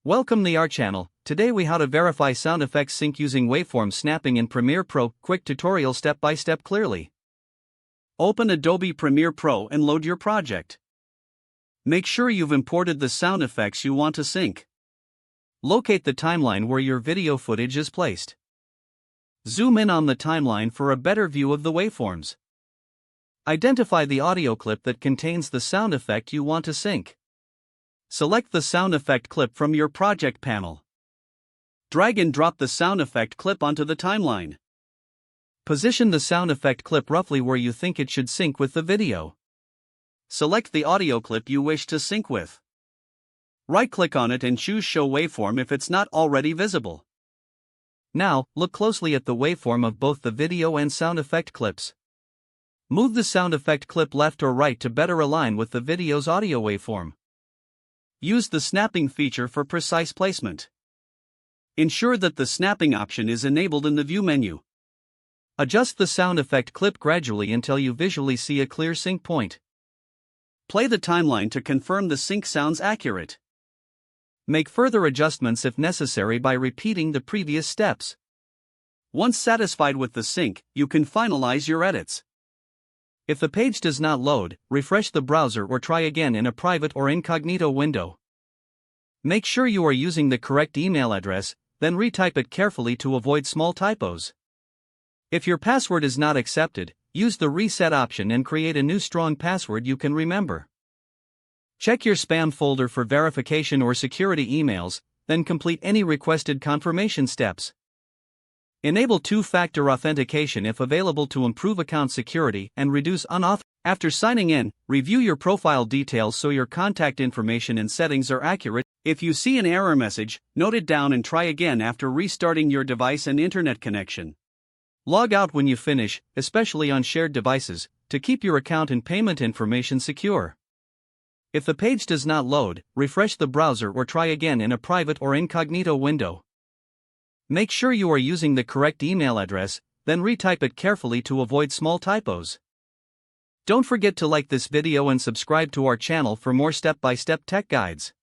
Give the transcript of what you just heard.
Welcome to our channel. Today we how to verify sound effects sync using waveform snapping in Premiere Pro. Quick tutorial step by step clearly. Open Adobe Premiere Pro and load your project. Make sure you've imported the sound effects you want to sync. Locate the timeline where your video footage is placed. Zoom in on the timeline for a better view of the waveforms. Identify the audio clip that contains the sound effect you want to sync. Select the sound effect clip from your project panel. Drag and drop the sound effect clip onto the timeline. Position the sound effect clip roughly where you think it should sync with the video. Select the audio clip you wish to sync with. Right-click on it and choose Show Waveform if it's not already visible. Now, look closely at the waveform of both the video and sound effect clips. Move the sound effect clip left or right to better align with the video's audio waveform. Use the snapping feature for precise placement. Ensure that the snapping option is enabled in the View menu. Adjust the sound effect clip gradually until you visually see a clear sync point. Play the timeline to confirm the sync sounds accurate. Make further adjustments if necessary by repeating the previous steps. Once satisfied with the sync, you can finalize your edits. If the page does not load, refresh the browser or try again in a private or incognito window. Make sure you are using the correct email address, then retype it carefully to avoid small typos. If your password is not accepted, use the reset option and create a new strong password you can remember. Check your spam folder for verification or security emails, then complete any requested confirmation steps. Enable two-factor authentication if available to improve account security and reduce unauthorized. After signing in, review your profile details so your contact information and settings are accurate. If you see an error message, note it down and try again after restarting your device and internet connection. Log out when you finish, especially on shared devices, to keep your account and payment information secure. If the page does not load, refresh the browser or try again in a private or incognito window. Make sure you are using the correct email address, then retype it carefully to avoid small typos. Don't forget to like this video and subscribe to our channel for more step-by-step tech guides.